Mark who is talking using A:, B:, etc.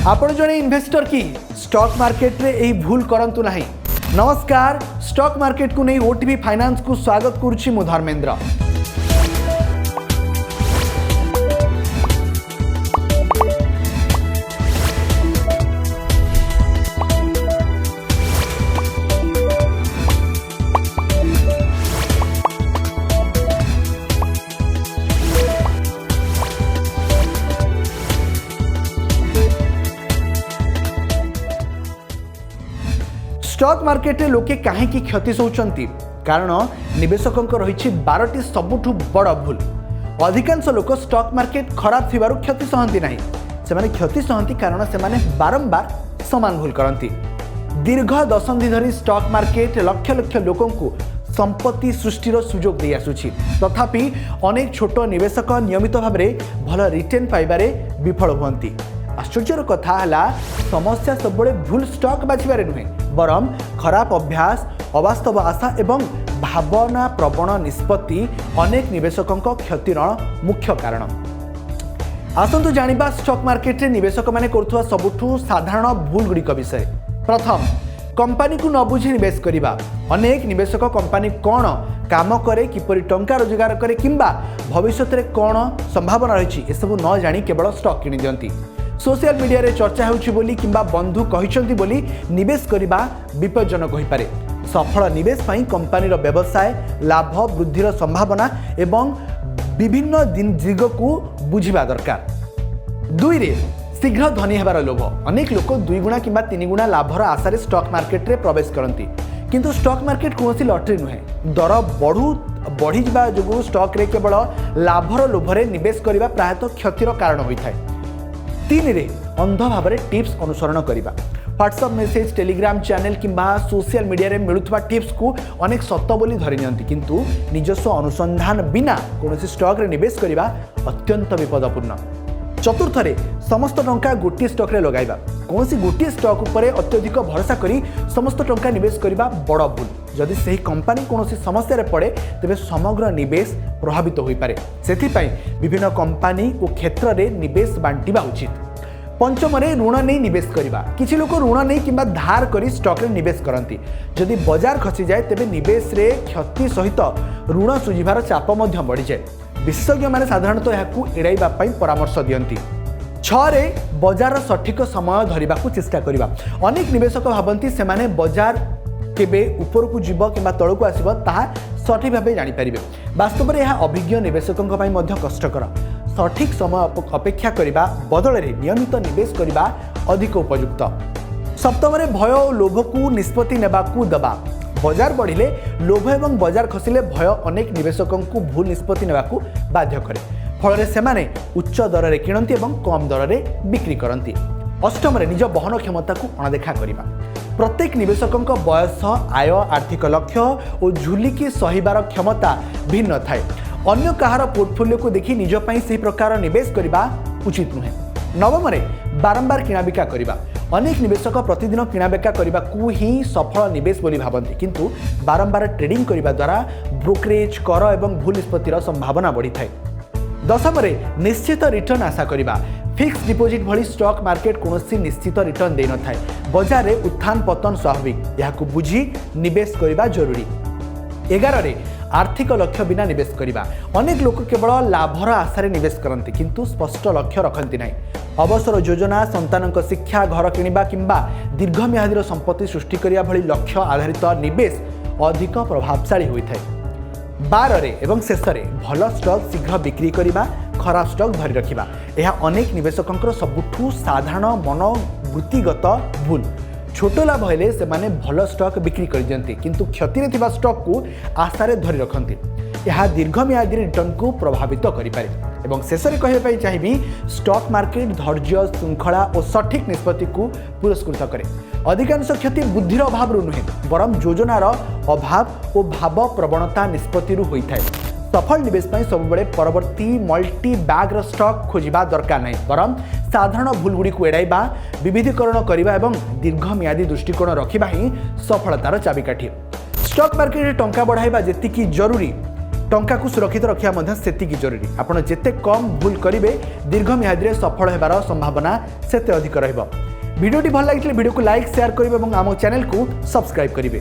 A: आपण जड़े इन्वेस्टर की स्टॉक मार्केट रे यही भूल करंतु नहीं। नमस्कार, स्टॉक मार्केट को नहीं ओटीवी फाइनान्स को स्वागत करुछि मु धर्मेंद्र। स्टॉक मार्केट रे लोके काहे की क्षति सोचंती कारण निवेशकों रही 12टी सबुठु बड़ भूल। अधिकांश लोक स्टॉक मार्केट खराब थिबारु क्षति सहंती नहीं, सेमाने क्षति सहंती कारण सेमाने बारंबार समान भूल करंती। दीर्घ दशंधि धरी स्टॉक मार्केट लक्ष लक्ष लोकों को संपत्ति सृष्टिर सुजोग दे आसुछि, तथापि अनेक छोट निवेशक नियमित भाव में भल रिटर्न पाइबारे विफल हुअंती। आश्चर्यर कथा है समस्या सब भूल स्टॉक बाछिबारे नुहे, बरम खराब अभ्यास, अवास्तव आशा एवं भावना प्रवण निष्पत्ति अनेक निवेशकों क्षतिर मुख्य कारण। आसतु जानिबा स्टॉक मार्केट रे निवेशक माने करुवा सबुठु साधारण भूल गुड़िक विषय। प्रथम, कंपनी को न बुझी निवेश करिबा। अनेक निवेशक कंपनी कौन काम करे, किपरि टंका रोजगार करे किंबा भविष्य में कौन संभावना रही एसबू न जानी केवल स्टॉक किनि दियंती। सोशल मीडिया रे चर्चा होउछि बोली किंबा बंधु कहिसंती बोली निवेश करिबा विपज्जनक होई पारे। सफल निवेश पई कंपनीर व्यवसाय, लाभ वृद्धिर संभावना एवं विभिन्न दिग को बुझिबा दरकार। 2 रे शीघ्र धनी हेबार लोभ। अनेक लोक 2 गुणा किंबा 3 गुणा लाभर आशारे स्टॉक मार्केट रे प्रवेश करती, किंतु स्टॉक मार्केट कौन लटरी नुहे। दर बढ़ी जा जो स्टॉक रे केवल लाभर लोभरे निवेश करने प्रायतः क्षतिर कारण होता है। 3 रे अंध भाव में टिप्स अनुसरण करने। व्हाट्सएप मेसेज, टेलीग्राम चैनल किंबा सोशल मीडिया रे मिलुवा टिप्स को अनेक सत बोली धरी नियंती, किंतु निजस्व अनुसंधान बिना कौन स्टॉक रे निवेश करने अत्यंत विपदपूर्ण। 4th रे समस्त टंका गोटे स्टॉक रे लगाइबा। कौन सी गोटे स्टॉक उपरे अत्यधिक भरोसा करी समस्त टंका निवेश करने बड़ भूल। जदि सही कंपनी कौन समस्या रे पड़े तेबे समग्र निवेश प्रभावित हो पारे। सेथिपाई विभिन्न कंपनी और क्षेत्र रे निवेश बांटिबा उचित। 5th रे ऋण नहीं निवेश करबा। किछि लोक ऋण नहीं किंबा धार करी स्टॉक रे निवेश करंती। जदि बाजार खसी जाए तेबे निवेश रे क्षति सहित ऋण सुझिबार चाप मध्य बढ़ी जाए। विशेषज्ञ माने साधारणतः याकू एड़ाइबा पई परामर्श दियंती। 6 रे बाजार सठिक समय धरिबा को चेष्टा करिबा। अनेक निवेशक भाबंती सेमाने बाजार केबे ऊपर को जीव किंबा तळ को आसीबो ताहा सठिक भाबे जानि परिबे। वास्तव में यह अभिज्ञ निवेशकों पई मध्य कष्टकर। सठिक समय अपेक्षा करिबा बदल रे नियमित निवेश करिबा अधिक उपयुक्त। 7th रे भय और लोभ को निष्पत्ति नेबा को दबा। बाजार बढ़िले लोभ एवं बाजार खसिले भय अनेक निवेशकों को भूल निष्पत्ति नेबा को बाध्य करे। फल सेमाने उच्च दर रे किणंती एवं कम दर रे बिक्री करंती। 8th रे निज बहन क्षमता को अणदेखा करिबा। प्रत्येक निवेशकों बयस, आय, आर्थिक लक्ष्य और झुलिकी सहिबार क्षमता भिन्न थाए। अन्य कहार पोर्टफोलियो को देखि निज पई सही प्रकार निवेश करिबा उचित नुहे। 9th रे बारंबार किणाबिका करिबा। अनेक निवेशक प्रतिदिन किणाबिका करिबा को ही सफल निवेश बोली भाबंती, किंतु बारंबार ट्रेडिंग करिबा द्वारा ब्रोकरेज, कर एवं भूल निष्पत्तिर संभावना बढ़ी थाए। 10th रे निश्चित रिटर्न आशा करिबा। फिक्स डिपोजिट भली स्टॉक मार्केट कौनसी निश्चित रिटर्न दे न थाए। बाजार रे उत्थान पतन स्वाभाविक, याकू बुझी निवेश करिबा जरूरी। 11 रे आर्थिक लक्ष्य बिना निवेश करिबा। अनेक लोक केवल लाभर आशारे निवेश करती, किंतु स्पष्ट लक्ष्य रखती नहीं। अवसर योजना, संतानक शिक्षा, घर किणवा किंबा दीर्घम्यादीर संपत्ति सृष्टि करिया भली लक्ष्य आधारित निवेश अधिक प्रभावशाली होता है। 12 रे एवं शेष रे भल स्टॉक शीघ्र बिक्री करिबा, खराब स्टॉक धरी रखिबा। यह अनेक निवेशकों सबुठु साधारण मनोवृत्तिगत भूल। छोट लाभ हेले से माने भल स्टॉक बिक्री कर दियंती, किंतु क्षति थिबा स्टॉक को आशारे धरी रखती। यह दीर्घम्यादी रिटर्न को प्रभावित करिपारे। एवं शेष में कहवाई चाहिए स्टॉक मार्केट धैर्य, श्रृंखला और सठिक निष्पत्ति को पुरस्कृत करे। अधिकांश क्षति बुद्धिर अभाव नुहे, बरम योजनार अभाव और भाव प्रवणता निष्पत्ति होता है। सफल निवेश सब परवर्ती मल्टी बैग्र स्टॉक खोजा दरकार नहीं, बरम साधारण भूल गुड़ी को एड़ाइबा, विविधीकरण करने और दीर्घम्यादी दृष्टिकोण रखा ही सफलतार चाबिकाठी। स्टॉक मार्केट टंका बढ़ाइबा जेतिकी जरूरी टंका को सुरक्षित रखा सेतिकी जरूरी। आपण जेते कम भूल करेंगे दीर्घमियादी सफल होबार संभावना सेते अधिक रहिबो। वीडियोटी भल लगी वीडियो को लाइक शेयर करेंगे और आम चैनल को सब्सक्राइब करेंगे।